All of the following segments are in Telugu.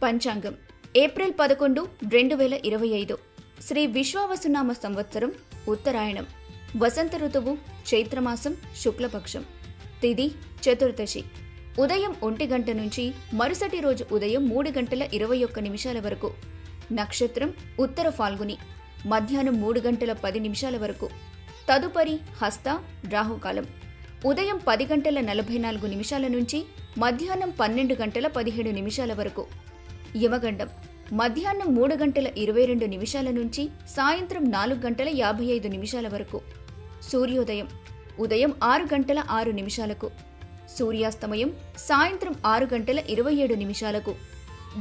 పంచాంగం ఏప్రిల్ 11, 2025 శ్రీ విశ్వావసునామ సంవత్సరం ఉత్తరాయణం వసంత ఋతువు చైత్రమాసం శుక్లపక్షం తిథి చతుర్దశి ఉదయం 1 గంట నుంచి మరుసటి రోజు ఉదయం 3:21 వరకు నక్షత్రం ఉత్తర ఫాల్గుని మధ్యాహ్నం 3:10 వరకు తదుపరి హస్త రాహుకాలం ఉదయం 10:44 నుంచి మధ్యాహ్నం 12:17 వరకు యమగండం మధ్యాహ్నం 3:22 నుంచి సాయంత్రం 4:55 వరకు సూర్యోదయం ఉదయం 6:06 సూర్యాస్తమయం సాయంత్రం 6:27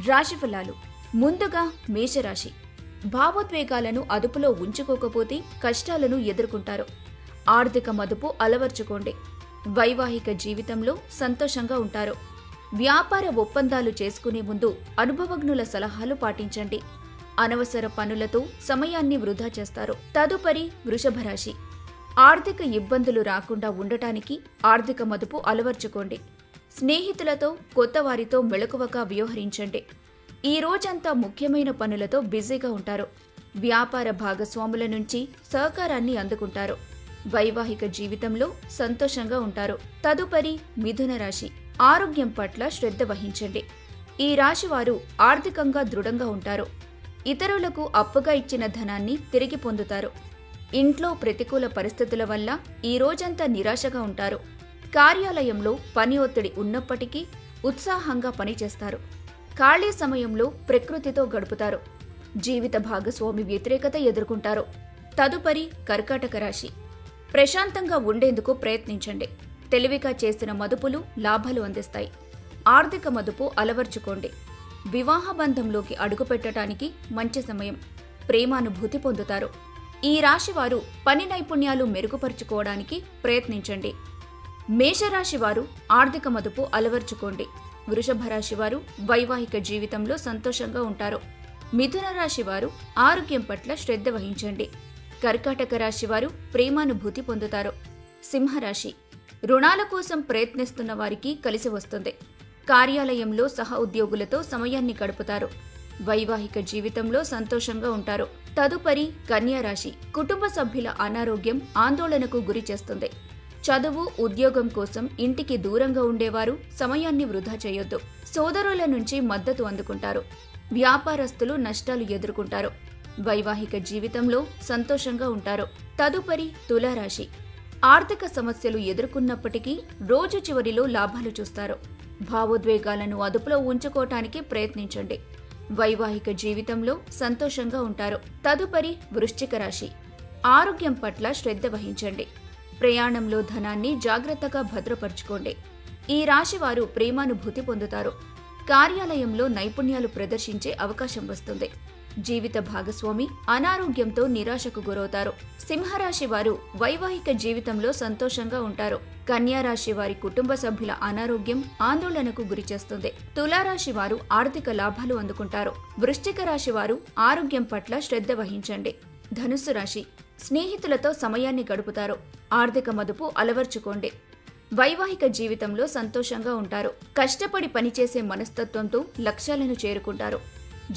రాశిఫలాలు ముందుగా మేషరాశి భావోద్వేగాలను అదుపులో ఉంచుకోకపోతే కష్టాలను ఎదుర్కొంటారు. ఆర్థిక మదుపు అలవర్చుకోండి. వైవాహిక జీవితంలో సంతోషంగా ఉంటారు. వ్యాపార ఒప్పందాలు చేసుకునే ముందు అనుభవజ్ఞుల సలహాలు పాటించండి. అనవసర పనులతో సమయాన్ని వృధా చేస్తారు. తదుపరి వృషభ రాశి ఆర్థిక ఇబ్బందులు రాకుండా ఉండటానికి ఆర్థిక మదుపు అలవర్చుకోండి. స్నేహితులతో కొత్త వారితో మెలకువగా వ్యవహరించండి. ఈ రోజంతా ముఖ్యమైన పనులతో బిజీగా ఉంటారు. వ్యాపార భాగస్వాముల నుంచి సహకారాన్ని అందుకుంటారు. వైవాహిక జీవితంలో సంతోషంగా ఉంటారు. తదుపరి మిథున రాశి ఆరోగ్యం పట్ల శ్రద్ధ వహించండి. ఈ రాశి వారు ఆర్థికంగా దృఢంగా ఉంటారు. ఇతరులకు అప్పుగా ఇచ్చిన ధనాన్ని తిరిగి పొందుతారు. ఇంట్లో ప్రతికూల పరిస్థితుల వల్ల ఈ రోజంతా నిరాశగా ఉంటారు. కార్యాలయంలో పని ఒత్తిడి ఉన్నప్పటికీ ఉత్సాహంగా పనిచేస్తారు. ఖాళీ సమయంలో ప్రకృతితో గడుపుతారు. జీవిత భాగస్వామి వ్యతిరేకత ఎదుర్కొంటారు. తదుపరి కర్కాటక రాశి ప్రశాంతంగా ఉండేందుకు ప్రయత్నించండి. తెలివిగా చేసిన మదుపులు లాభాలు అందిస్తాయి. ఆర్థిక మదుపు అలవర్చుకోండి. వివాహ బంధంలోకి అడుగుపెట్టడానికి మంచి సమయం. ప్రేమానుభూతి పొందుతారు. ఈ రాశివారు పని నైపుణ్యాలు మెరుగుపరుచుకోవడానికి ప్రయత్నించండి. మేషరాశి వారు ఆర్థిక మదుపు అలవర్చుకోండి. వృషభ రాశి వారు వైవాహిక జీవితంలో సంతోషంగా ఉంటారు. మిథున రాశి వారు ఆరోగ్యం పట్ల శ్రద్ధ వహించండి. కర్కాటక రాశి వారు ప్రేమానుభూతి పొందుతారు. సింహరాశి రుణాల కోసం ప్రయత్నిస్తున్న వారికి కలిసి వస్తుంది. కార్యాలయంలో సహ ఉద్యోగులతో సమయాన్ని గడుపుతారు. వైవాహిక జీవితంలో సంతోషంగా ఉంటారు. తదుపరి కన్యా రాశి కుటుంబ సభ్యుల అనారోగ్యం ఆందోళనకు గురి చేస్తుంది. చదువు ఉద్యోగం కోసం ఇంటికి దూరంగా ఉండేవారు సమయాన్ని వృధా చేయొద్దు. సోదరుల నుంచి మద్దతు అందుకుంటారు. వ్యాపారస్తులు నష్టాలు ఎదుర్కొంటారు. వైవాహిక జీవితంలో సంతోషంగా ఉంటారు. తదుపరి తులారాశి ఆర్థిక సమస్యలు ఎదుర్కొన్నప్పటికీ రోజు చివరిలో లాభాలు చూస్తారు. భావోద్వేగాలను అదుపులో ఉంచుకోవటానికి ప్రయత్నించండి. వైవాహిక జీవితంలో సంతోషంగా ఉంటారు. తదుపరి వృశ్చిక రాశి ఆరోగ్యం పట్ల శ్రద్ధ వహించండి. ప్రయాణంలో ధనాన్ని జాగ్రత్తగా భద్రపరుచుకోండి. ఈ రాశి వారు ప్రేమానుభూతి పొందుతారు. కార్యాలయంలో నైపుణ్యాలు ప్రదర్శించే అవకాశం వస్తుంది. జీవిత భాగస్వామి అనారోగ్యంతో నిరాశకు గురవుతారు. సింహరాశి వారు వైవాహిక జీవితంలో సంతోషంగా ఉంటారు. కన్యా రాశి వారి కుటుంబ సభ్యుల అనారోగ్యం ఆందోళనకు గురిచేస్తుంది. తులారాశి వారు ఆర్థిక లాభాలు అందుకుంటారు. వృశ్చిక రాశి వారు ఆరోగ్యం పట్ల శ్రద్ధ వహించండి. ధనుస్సు రాశి స్నేహితులతో సమయాన్ని గడుపుతారు. ఆర్థిక మదుపు అలవర్చుకోండి. వైవాహిక జీవితంలో సంతోషంగా ఉంటారు. కష్టపడి పనిచేసే మనస్తత్వంతో లక్ష్యాలను చేరుకుంటారు.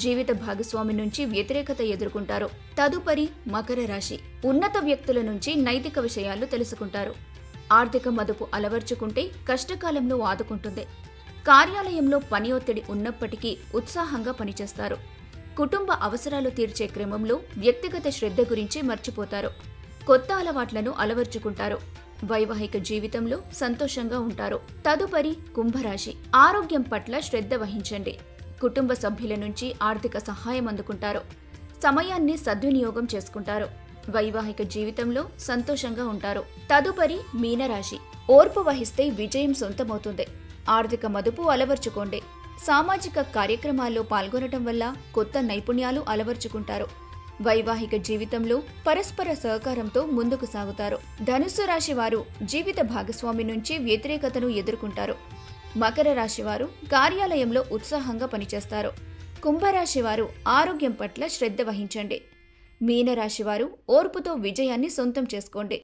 జీవిత భాగస్వామి నుంచి వ్యతిరేకత ఎదుర్కొంటారు. తదుపరి మకర రాశి ఉన్నత వ్యక్తుల నుంచి నైతిక విషయాలు తెలుసుకుంటారు. ఆర్థిక మదుపు అలవర్చుకుంటే కష్టకాలంలో ఆదుకుంటుంది. కార్యాలయంలో పని ఒత్తిడి ఉన్నప్పటికీ ఉత్సాహంగా పనిచేస్తారు. కుటుంబ అవసరాలు తీర్చే క్రమంలో వ్యక్తిగత శ్రద్ధ గురించి మర్చిపోతారు. కొత్త అలవాట్లను అలవర్చుకుంటారు. వైవాహిక జీవితంలో సంతోషంగా ఉంటారు. తదుపరి కుంభరాశి ఆరోగ్యం పట్ల శ్రద్ధ వహించండి. కుటుంబ సభ్యుల నుంచి ఆర్థిక సహాయం అందుకుంటారు. సమయాన్ని సద్వినియోగం చేసుకుంటారు. వైవాహిక జీవితంలో సంతోషంగా ఉంటారు. తదుపరి మీనరాశి ఓర్పు వహిస్తే విజయం సొంతమవుతుంది. ఆర్థిక మదుపు అలవర్చుకోండి. సామాజిక కార్యక్రమాల్లో పాల్గొనటం వల్ల కొత్త నైపుణ్యాలు అలవర్చుకుంటారు. వైవాహిక జీవితంలో పరస్పర సహకారంతో ముందుకు సాగుతారు. ధనుస్సు రాశి వారు జీవిత భాగస్వామి నుంచి వ్యతిరేకతను ఎదుర్కొంటారు. మకర రాశి వారు కార్యాలయంలో ఉత్సాహంగా పనిచేస్తారు. కుంభరాశి వారు ఆరోగ్యం పట్ల శ్రద్ధ వహించండి. మీనరాశి వారు ఓర్పుతో విజయాన్ని సొంతం చేసుకోండి.